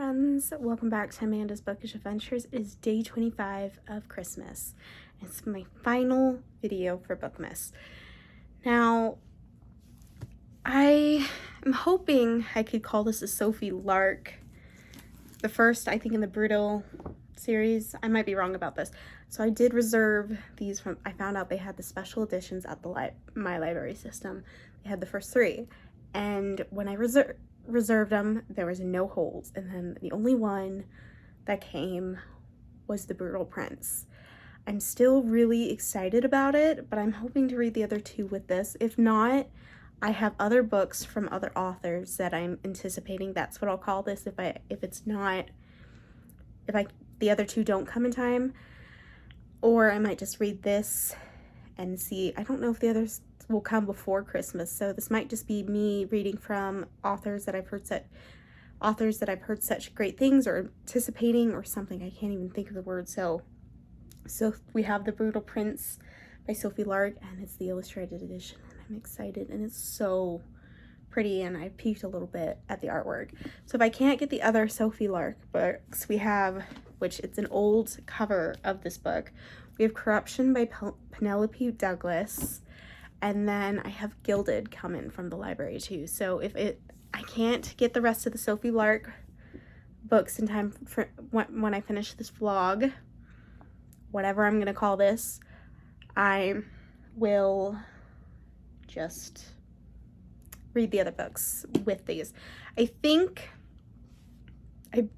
friends, welcome back to Amanda's Bookish Adventures. It is day 25 of Christmas. It's my final video for Bookmas. Now, I am hoping I could call this a Sophie Lark. The first, I think, in the Brutal series. I might be wrong about this. So I did reserve these from, I found out they had the special editions at the my library system. They had the first three. And when I reserved them, there was no holes, and then the only one that came was the Brutal Prince. I'm still really excited about it, but I'm hoping to read the other two with this. If not, I have other books from other authors that I'm anticipating. That's what I'll call this if the other two don't come in time. Or I might just read this and see. I don't know if the others will come before Christmas, so this might just be me reading from authors that I've heard such great things, or anticipating, or something. I can't even think of the word. So we have The Brutal Prince by Sophie Lark, and it's the illustrated edition, and I'm excited, and it's so pretty, and I peeked a little bit at the artwork. So if I can't get the other Sophie Lark books, we have, which it's an old cover of this book, we have Corruption by Penelope Douglas, and then I have Gilded coming from the library too. So I can't get the rest of the Sophie Lark books in time for when I finish this vlog, whatever I'm gonna call this, I will just read the other books with these. I think I've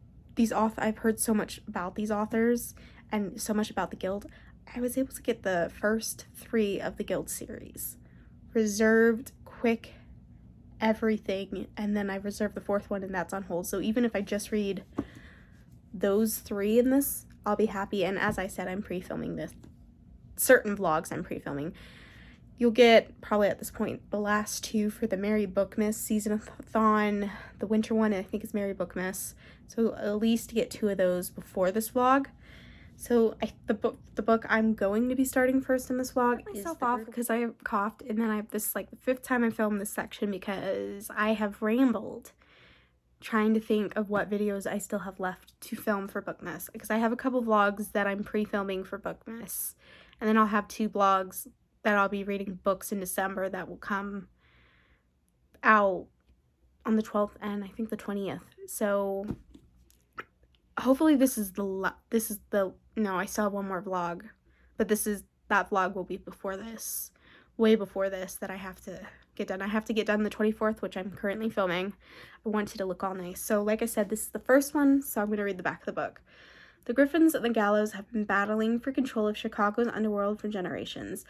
heard so much about these authors and so much about the Guild. I was able to get the first three of the Guild series. Reserved, quick, everything, and then I reserved the fourth one, and that's on hold. So even if I just read those three in this, I'll be happy. And as I said, I'm pre-filming this. Certain vlogs I'm pre-filming. You'll get, probably at this point, the last two for the Merry Bookmas season-a-thon. The winter one, I think, is Merry Bookmas. So at least get two of those before this vlog. So the book I'm going to be starting first in this vlog is myself off because I coughed, and then I have this, like, the fifth time I filmed this section because I have rambled trying to think of what videos I still have left to film for Bookmas, because I have a couple vlogs that I'm pre-filming for Bookmas, and then I'll have two vlogs that I'll be reading books in December that will come out on the 12th and I think the 20th. So hopefully I still have one more vlog, but that vlog will be before this, way before this, that I have to get done. I have to get done the 24th, which I'm currently filming. I want it to look all nice. So like I said, this is the first one, so I'm going to read the back of the book. The Griffins of the Gallows have been battling for control of Chicago's underworld for generations.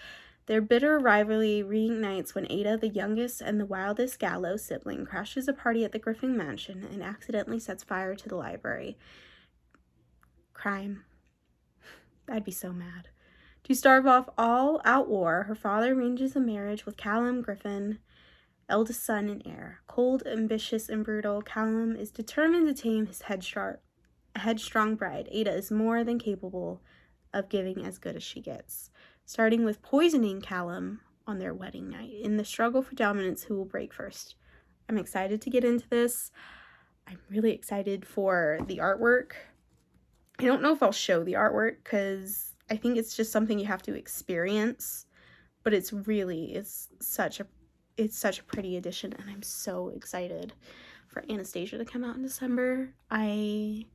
Their bitter rivalry reignites when Ada, the youngest and the wildest Gallows sibling, crashes a party at the Griffin mansion and accidentally sets fire to the library. Crime. I'd be so mad. To stave off all-out war, her father arranges a marriage with Callum Griffin, eldest son and heir. Cold, ambitious, and brutal, Callum is determined to tame his headstrong bride. Ada is more than capable of giving as good as she gets, starting with poisoning Callum on their wedding night. In the struggle for dominance, who will break first? I'm excited to get into this. I'm really excited for the artwork. I don't know if I'll show the artwork because I think it's just something you have to experience, but it's such a pretty edition, and I'm so excited for Anastasia to come out in December. I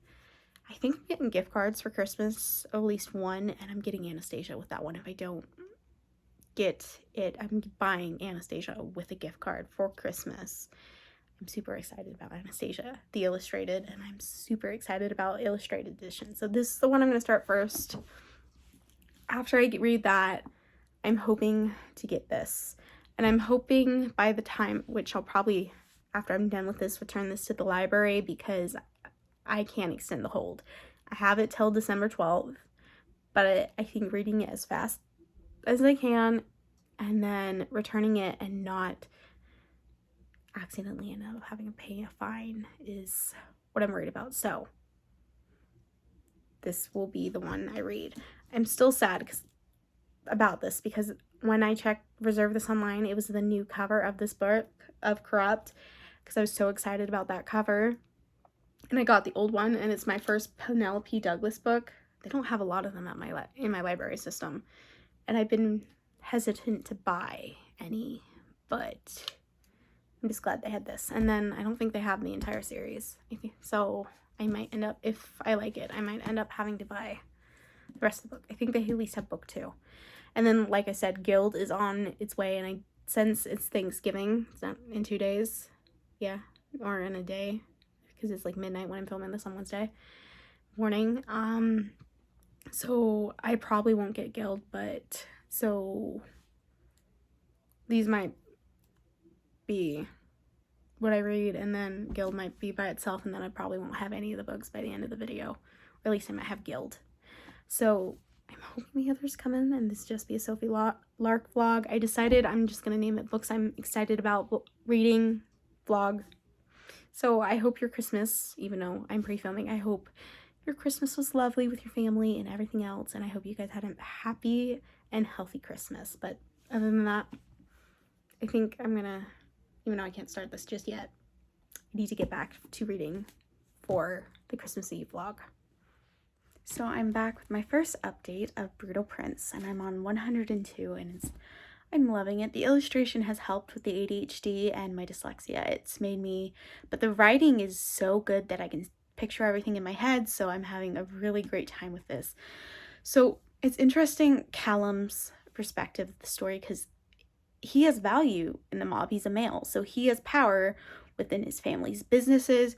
think I'm getting gift cards for Christmas, at least one, and I'm getting Anastasia with that one. If I don't get it, I'm buying Anastasia with a gift card for Christmas. I'm super excited about Anastasia, the illustrated, and I'm super excited about illustrated edition. So this is the one I'm going to start first. After I read that, I'm hoping to get this. And I'm hoping by the time, which I'll probably, after I'm done with this, return this to the library because I can't extend the hold. I have it till December 12th, but I think reading it as fast as I can and then returning it and not accidentally end up having to pay a fine is what I'm worried about. So this will be the one I read. I'm still sad about this because when I reserved this online, it was the new cover of this book of Corrupt, because I was so excited about that cover. And I got the old one, and it's my first Penelope Douglas book. They don't have a lot of them at in my library system, and I've been hesitant to buy any, but I'm just glad they had this. And then I don't think they have the entire series, so I might end up, if I like it, I might end up having to buy the rest of the book. I think they at least have book 2. And then, like I said, Guild is on its way, and since it's Thanksgiving, it's not in 2 days, yeah, or in a day, because it's like midnight when I'm filming this on Wednesday morning. So I probably won't get Guild, but so these might be what I read, and then Guild might be by itself, and then I probably won't have any of the books by the end of the video, or at least I might have Guild. So I'm hoping the others come in and this just be a Sophie Lark vlog. I decided I'm just gonna name it Books I'm Excited About Reading Vlog. So I hope your Christmas, even though I'm pre-filming, I hope your Christmas was lovely with your family and everything else, and I hope you guys had a happy and healthy Christmas. But other than that, I think I'm gonna, even though I can't start this just yet, I need to get back to reading for the Christmas Eve vlog. So I'm back with my first update of Brutal Prince, and I'm on 102, and I'm loving it. The illustration has helped with the ADHD and my dyslexia. It's made me, but the writing is so good that I can picture everything in my head, so I'm having a really great time with this. So it's interesting Callum's perspective of the story, because he has value in the mob. He's a male, so he has power within his family's businesses.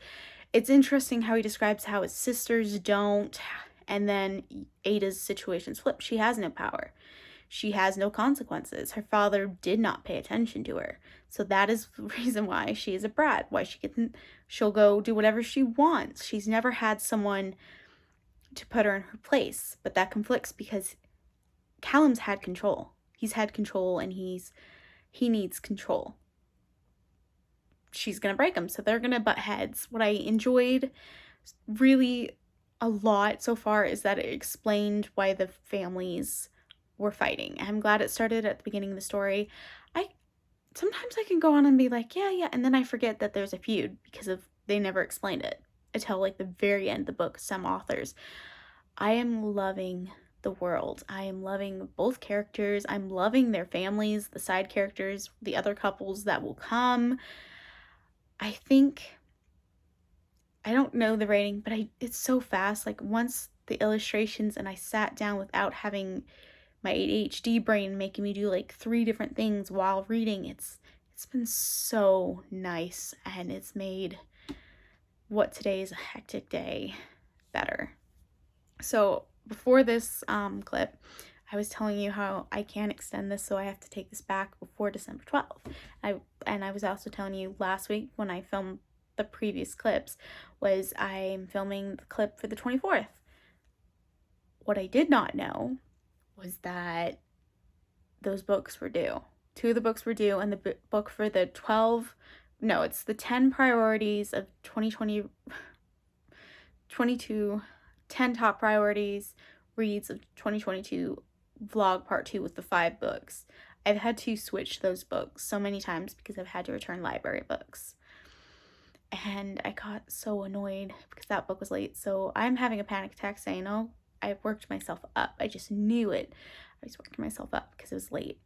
It's interesting how he describes how his sisters don't, and then Ada's situation's flipped. She has no power. She has no consequences. Her father did not pay attention to her. So that is the reason why she is a brat, why she'll go do whatever she wants. She's never had someone to put her in her place, but that conflicts because Callum's had control. He's had control, and he needs control. She's gonna break him, so they're gonna butt heads. What I enjoyed really a lot so far is that it explained why the families were fighting. I'm glad it started at the beginning of the story. Sometimes I can go on and be like, yeah, and then I forget that there's a feud because they never explained it until like the very end of the book. Some authors. I am loving the world. I am loving both characters. I'm loving their families, the side characters, the other couples that will come. I think, I don't know the rating, but it's so fast. Like once the illustrations, and I sat down without having my ADHD brain making me do like 3 different things while reading, it's been so nice, and it's made what today is a hectic day better. So before this clip, I was telling you how I can't extend this, so I have to take this back before December 12th. And I was also telling you last week when I filmed the previous clips was I'm filming the clip for the 24th. What I did not know was that those books were due. 2 of the books were due, and the book for the 10 priorities of 2022, 10 top priorities reads of 2022 vlog part 2 with the 5 books. I've had to switch those books so many times because I've had to return library books. And I got so annoyed because that book was late. So I'm having a panic attack saying, oh, I worked myself up. I just knew it. I was working myself up because it was late.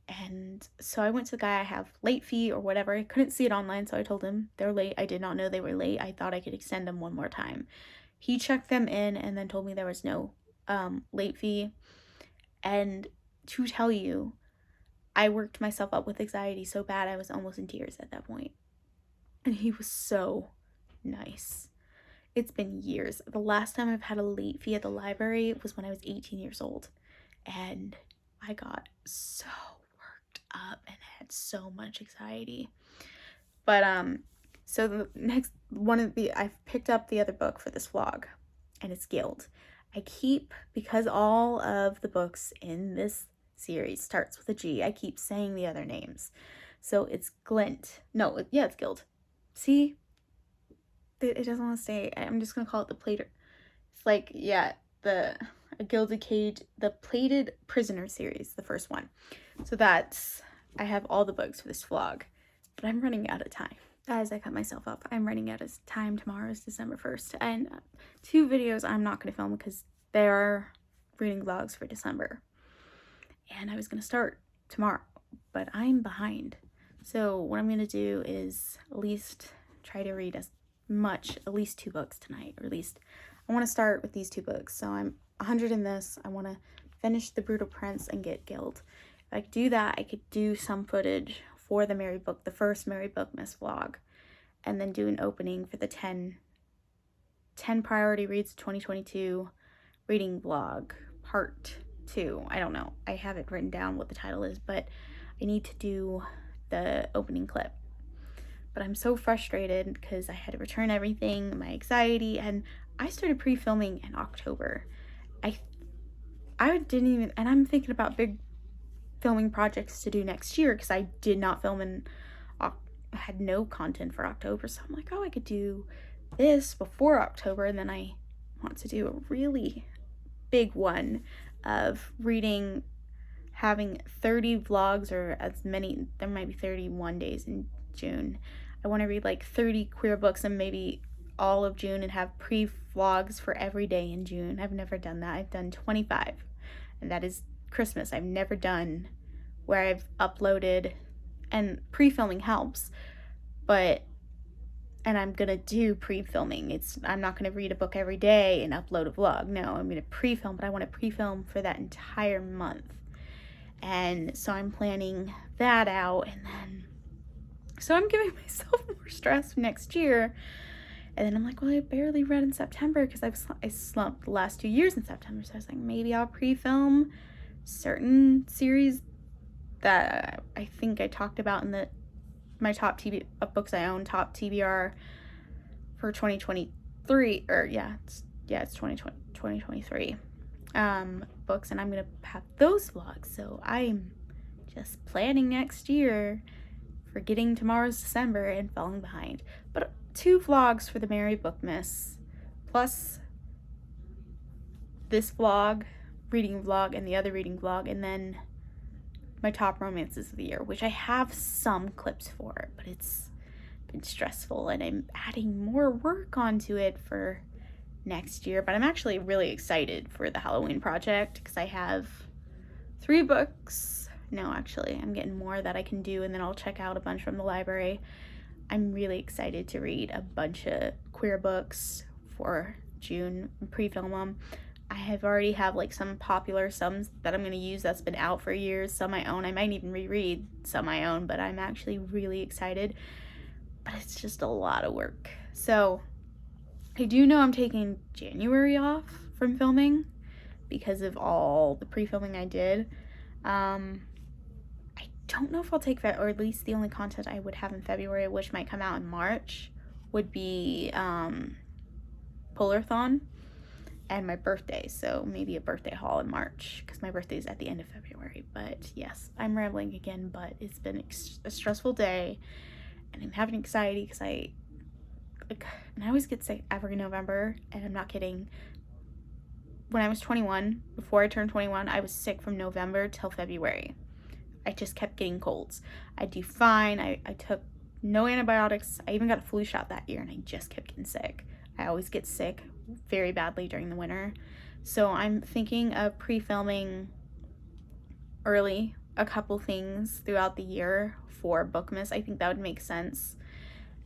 And so I went to the guy I have late fee or whatever. I couldn't see it online, so I told him they're late. I did not know they were late. I thought I could extend them one more time. He checked them in and then told me there was no late fee. And to tell you, I worked myself up with anxiety so bad I was almost in tears at that point. And he was so nice. It's been years. The last time I've had a late fee at the library was when I was 18 years old. And I got so worked up and had so much anxiety. But so the next I've picked up the other book for this vlog, and it's Guild. Because all of the books in this series starts with a G, I keep saying the other names. So it's Glint. No, it's Guild. See? It doesn't want to stay. I'm just going to call it the Plated. It's like, yeah, the Gilded Cage, the Plated Prisoner series, the first one. So I have all the books for this vlog, but I'm running out of time. As I cut myself up, I'm running out of time. Tomorrow is December 1st, and 2 videos I'm not going to film because they are reading vlogs for December. And I was going to start tomorrow, but I'm behind. So what I'm going to do is at least try to read at least 2 books tonight, or at least I want to start with these 2 books. So I'm 100 in this. I want to finish The Brutal Prince and get Guild. If I could do that, I could do some footage for the first Mary Bookmas vlog, and then do an opening for the 10 priority reads 2022 reading vlog part 2. I don't know. I haven't written down what the title is, but I need to do the opening clip. But I'm so frustrated because I had to return everything, my anxiety, and I started pre-filming in October. I didn't even, and I'm thinking about big filming projects to do next year because I did not film I had no content for October. So I'm like, oh, I could do this before October, and then I want to do a really big one of reading, having 30 vlogs, or as many, there might be 31 days in June. I want to read like 30 queer books and maybe all of June, and have pre-vlogs for every day in June. I've never done that. I've done 25, and that is Christmas. I've never done where I've uploaded, and pre-filming helps, and I'm gonna do pre-filming. I'm not gonna read a book every day and upload a vlog. No, I'm gonna pre-film, but I want to pre-film for that entire month. And so I'm planning that out, and then so I'm giving myself more stress next year. And then I'm like, well, I barely read in September because I slumped the last 2 years in September. So I was like, maybe I'll pre-film certain series that I think I talked about in my top books I own, top TBR for 2023, or it's 2023 books, and I'm gonna have those vlogs. So I'm just planning next year, forgetting tomorrow's December and falling behind. But 2 vlogs for the Mary Bookmas, plus this vlog, reading vlog, and the other reading vlog, and then my top romances of the year, which I have some clips for, but it's been stressful, and I'm adding more work onto it for next year. But I'm actually really excited for the Halloween project because I have 3 books. No, actually, I'm getting more that I can do, and then I'll check out a bunch from the library. I'm really excited to read a bunch of queer books for June and pre-film them. I already have like some popular, some that I'm going to use that's been out for years, some I own. I might even reread some I own, but I'm actually really excited. But it's just a lot of work. So I do know I'm taking January off from filming because of all the pre-filming I did. I don't know if I'll take or at least the only content I would have in February, which might come out in March, would be Polarthon and my birthday. So maybe a birthday haul in March because my birthday is at the end of February. But yes, I'm rambling again, but it's been a stressful day, and I'm having anxiety because I always get sick every November, and I'm not kidding. When I was 21, before I turned 21, I was sick from November till February. I just kept getting colds. I'd do fine. I took no antibiotics. I even got a flu shot that year, and I just kept getting sick. I always get sick very badly during the winter. So I'm thinking of pre-filming early a couple things throughout the year for Bookmas. I think that would make sense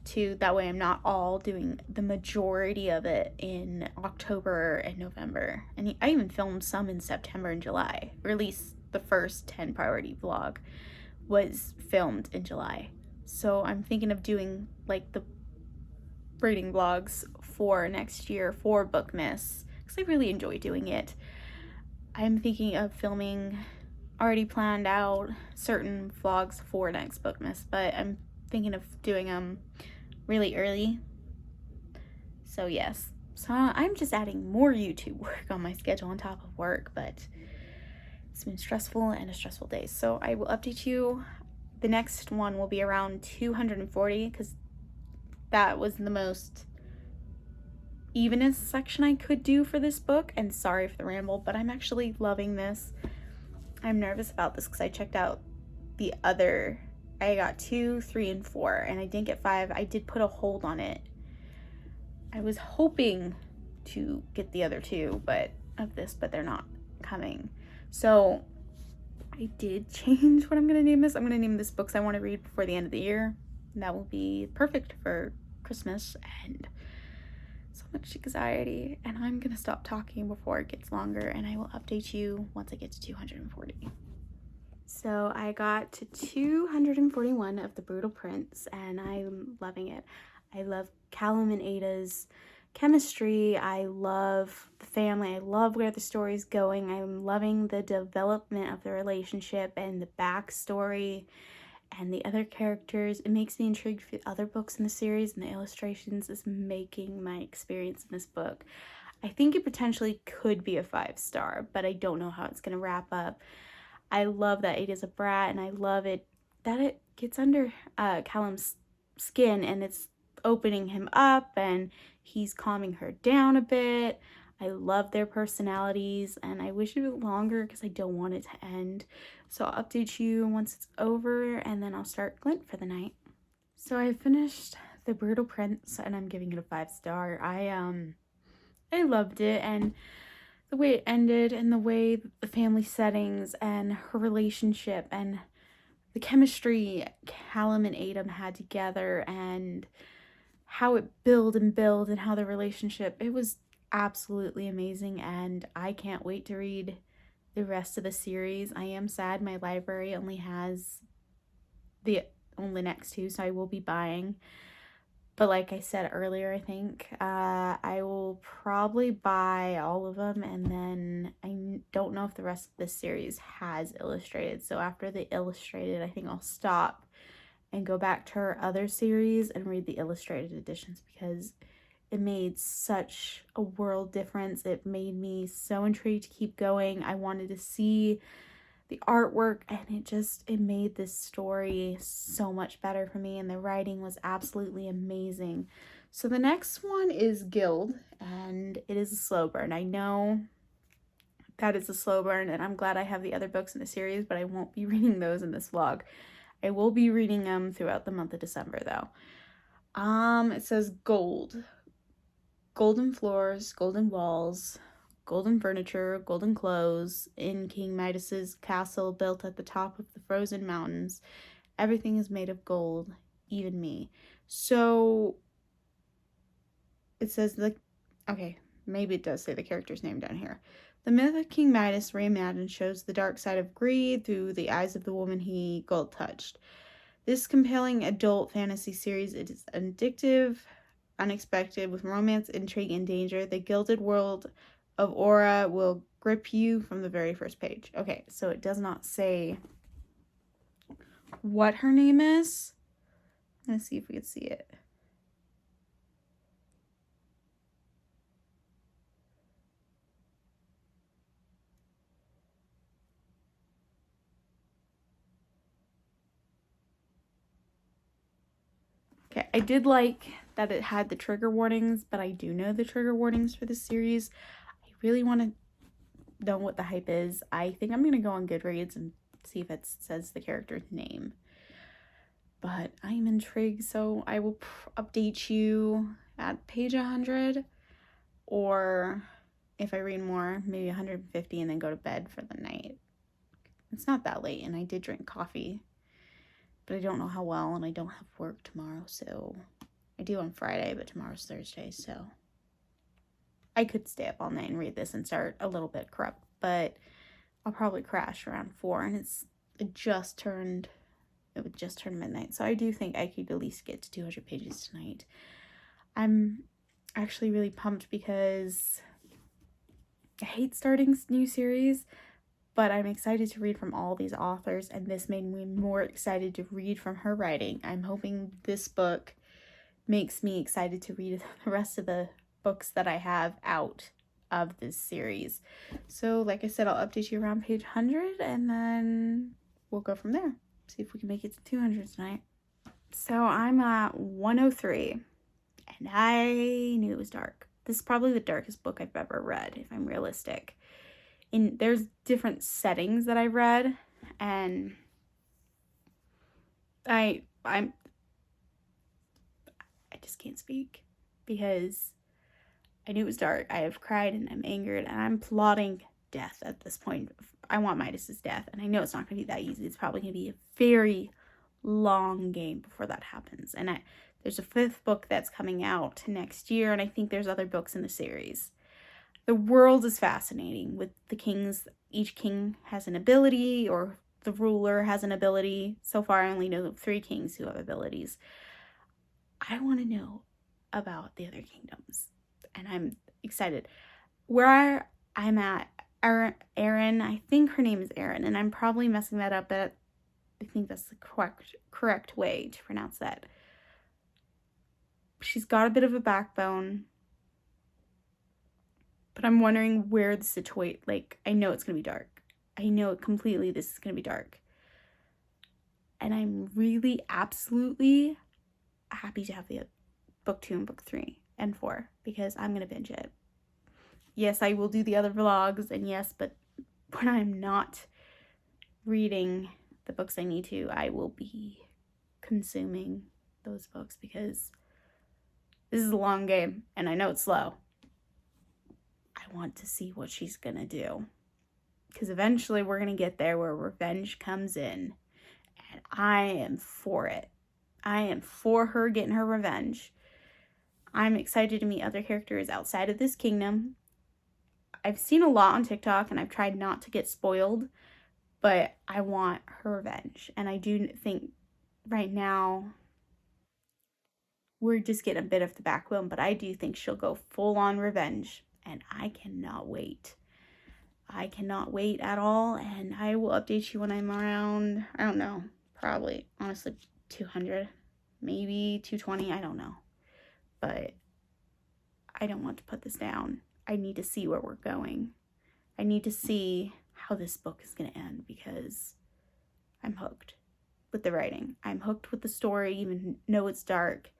too. That way I'm not all doing the majority of it in October and November. And I even filmed some in September and July, or at least the first 10 priority vlog was filmed in July. So I'm thinking of doing like the reading vlogs for next year for Bookmas because I really enjoy doing it. I'm thinking of filming, already planned out certain vlogs for next Bookmas, but I'm thinking of doing them really early. So yes, so I'm just adding more YouTube work on my schedule on top of work, but it's been stressful and a stressful day. So I will update you. The next one will be around 240 because that was the most evenest section I could do for this book. And sorry for the ramble, but I'm actually loving this. I'm nervous about this because I checked out the other I got 2, 3, and 4, and I didn't get 5. I did put a hold on it. I was hoping to get the other 2 but they're not coming. So I did change what I'm going to name this. I'm going to name this Books I Want to Read Before the End of the Year. And that will be perfect for Christmas and so much anxiety. And I'm going to stop talking before it gets longer, and I will update you once I get to 240. So I got to 241 of The Brutal Prince, and I'm loving it. I love Callum and Ada's chemistry. I love the family. I love where the story's going. I'm loving the development of the relationship and the backstory and the other characters. It makes me intrigued for the other books in the series, and the illustrations is making my experience in this book. I think it potentially could be a 5-star, but I don't know how it's going to wrap up. I love that Ada's a brat, and I love it that it gets under Callum's skin, and it's opening him up, and he's calming her down a bit. I love their personalities, and I wish it was longer because I don't want it to end. So I'll update you once it's over, and then I'll start Glint for the night. So I finished The Brutal Prince, and I'm giving it a 5-star. I loved it, and the way it ended, and the way the family settings and her relationship and the chemistry Callum and Adam had together, and how it built and how the relationship, it was absolutely amazing, and I can't wait to read the rest of the series. I am sad my library only has the next 2, so I will be buying. But like I said earlier, I think I will probably buy all of them, and then I don't know if the rest of this series has illustrated. So after the illustrated, I think I'll stop and go back to her other series and read the illustrated editions, because it made such a world difference. It made me so intrigued to keep going. I wanted to see the artwork, and it made this story so much better for me, and the writing was absolutely amazing. So the next one is Gild, and it is a slow burn. I know that it's a slow burn, and I'm glad I have the other books in the series, but I won't be reading those in this vlog. I will be reading them throughout the month of December though. It says gold. Golden floors, golden walls, golden furniture, golden clothes in King Midas's castle built at the top of the frozen mountains. Everything is made of gold, even me. So it says okay, maybe it does say the character's name down here. The myth of King Midas reimagined shows the dark side of greed through the eyes of the woman he gold touched. This compelling adult fantasy series is addictive, unexpected, with romance, intrigue, and danger. The gilded world of Aura will grip you from the very first page. Okay, so it does not say what her name is. Let's see if we can see it. Okay, I did like that it had the trigger warnings, but I do know the trigger warnings for this series. I really want to know what the hype is. I think I'm going to go on Goodreads and see if it says the character's name. But I'm intrigued, so I will update you at page 100, or if I read more, maybe 150, and then go to bed for the night. It's not that late, and I did drink coffee, but I don't know how well, and I don't have work tomorrow, so I do on Friday, but tomorrow's Thursday, so I could stay up all night and read this and start a little bit corrupt, but I'll probably crash around 4, and it would just turn midnight, so I do think I could at least get to 200 pages tonight. I'm actually really pumped because I hate starting new series, but I'm excited to read from all these authors, and this made me more excited to read from her writing. I'm hoping this book makes me excited to read the rest of the books that I have out of this series. So like I said, I'll update you around page 100, and then we'll go from there. See if we can make it to 200 tonight. So I'm at 103, and I knew it was dark. This is probably the darkest book I've ever read, if I'm realistic. There's different settings that I read, and I'm I just can't speak because I knew it was dark. I have cried and I'm angered and I'm plotting death at this point. I want Midas's death, and I know it's not going to be that easy. It's probably going to be a very long game before that happens. And there's a 5th book that's coming out next year, and I think there's other books in the series. The world is fascinating with the kings. Each king has an ability, or the ruler has an ability. So far, I only know 3 kings who have abilities. I want to know about the other kingdoms, and I'm excited. Where I'm at, Erin, I think her name is Erin, and I'm probably messing that up, but I think that's the correct way to pronounce that. She's got a bit of a backbone, but I'm wondering where the situation, like, I know it's going to be dark. I know completely this is going to be dark. And I'm really absolutely happy to have the book 2 and book 3 and 4, because I'm going to binge it. Yes, I will do the other vlogs, and yes, but when I'm not reading the books I need to, I will be consuming those books, because this is a long game, and I know it's slow. I want to see what she's gonna do, because eventually we're gonna get there where revenge comes in, and I am for it. I am for her getting her revenge. I'm excited to meet other characters outside of this kingdom. I've seen a lot on TikTok, and I've tried not to get spoiled, but I want her revenge. And I do think right now we're just getting a bit of the backbone, but I do think she'll go full on revenge, and I cannot wait. I cannot wait at all, and I will update you when I'm around, I don't know, probably, honestly, 200, maybe 220, I don't know. But I don't want to put this down. I need to see where we're going. I need to see how this book is going to end, because I'm hooked with the writing. I'm hooked with the story, even though it's dark.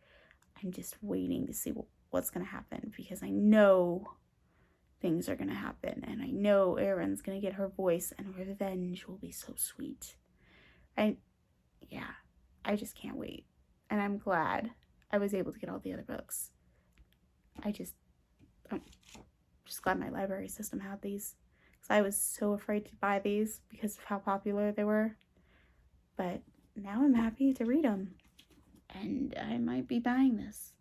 I'm just waiting to see what's going to happen, because I know things are going to happen, and I know Erin's going to get her voice, and revenge will be so sweet. I just can't wait. And I'm glad I was able to get all the other books. I'm just glad my library system had these, because I was so afraid to buy these because of how popular they were. But now I'm happy to read them, and I might be buying this.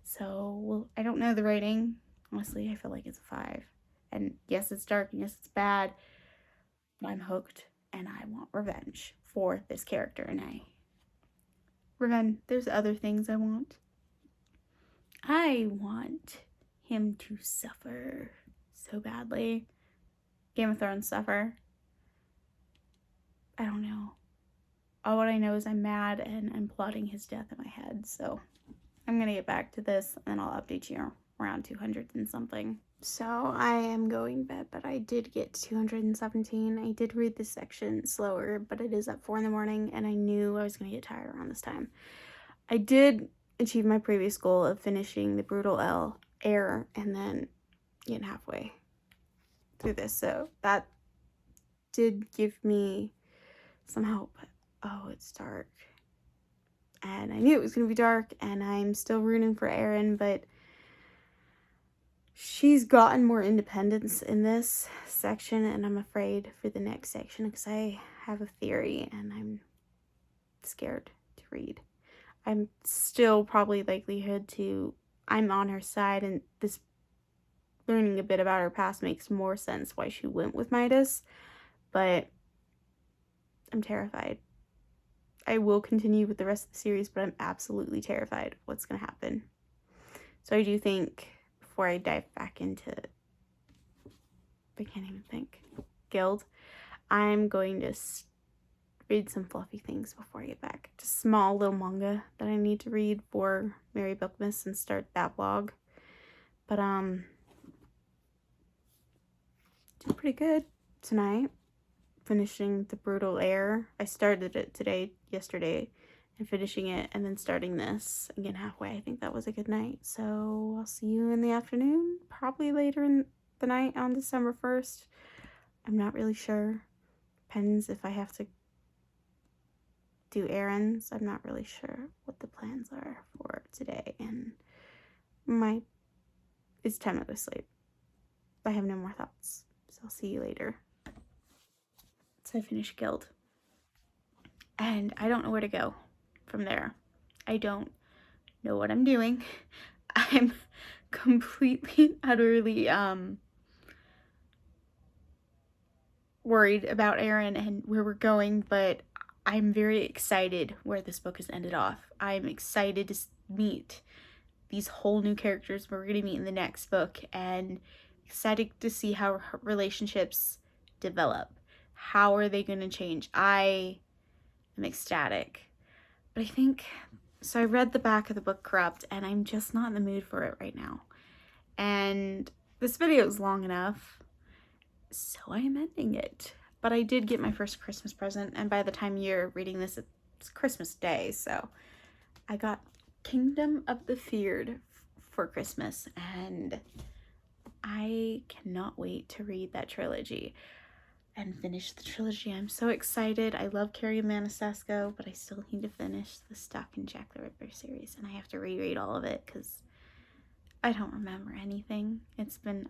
So, well, I don't know the rating. Honestly, I feel like it's a 5. And yes, it's dark, and yes, it's bad, but I'm hooked, and I want revenge for this character. And there's other things I want. I want him to suffer so badly. Game of Thrones suffer. I don't know. All what I know is I'm mad, and I'm plotting his death in my head. So I'm going to get back to this, and I'll update you around 200 and something. So I am going to bed, but I did get 217. I did read this section slower, but it is at 4 in the morning, and I knew I was going to get tired around this time. I did achieve my previous goal of finishing the Brutal Heir and then getting halfway through this. So that did give me some hope. Oh, it's dark. And I knew it was going to be dark, and I'm still rooting for Erin, but she's gotten more independence in this section, and I'm afraid for the next section, because I have a theory, and I'm scared to read. I'm still probably I'm on her side, and this learning a bit about her past makes more sense why she went with Midas, but I'm terrified. I will continue with the rest of the series, but I'm absolutely terrified of what's going to happen. So I do think, before I dive back into, I can't even think, Guild, I'm going to read some fluffy things before I get back. Just small little manga that I need to read for Merry Bookmas and start that vlog. But, did pretty good tonight. Finishing the Brutal Heir. I started it yesterday, and finishing it, and then starting this again halfway. I think that was a good night. So I'll see you in the afternoon, probably later in the night on December 1st. I'm not really sure. Depends if I have to do errands. I'm not really sure what the plans are for today, and it's time to go to sleep. I have no more thoughts, so I'll see you later. So I finished Guild, and I don't know where to go from there. I don't know what I'm doing. I'm completely, utterly worried about Aaron and where we're going, but I'm very excited where this book has ended off. I'm excited to meet these whole new characters we're going to meet in the next book, and excited to see how relationships develop. How are they going to change? I am ecstatic. But I think, so I read the back of the book Corrupt, and I'm just not in the mood for it right now. And this video is long enough, so I am ending it. But I did get my first Christmas present, and by the time you're reading this, it's Christmas Day, so I got Kingdom of the Feared for Christmas, and I cannot wait to read that trilogy and finish the trilogy. I'm so excited. I love Carrie Manisesco, but I still need to finish the Stuck and Jack the Ripper series, and I have to reread all of it because I don't remember anything. It's been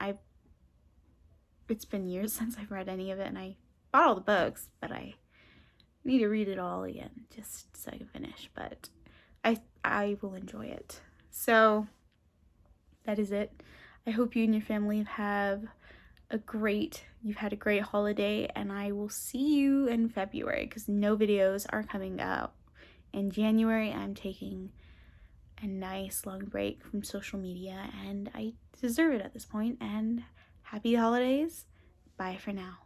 years since I've read any of it, and I bought all the books, but I need to read it all again just so I can finish. But I will enjoy it. So that is it. I hope you and your family have you've had a great holiday, and I will see you in February because no videos are coming out. In January, I'm taking a nice long break from social media, and I deserve it at this point. And happy holidays. Bye for now.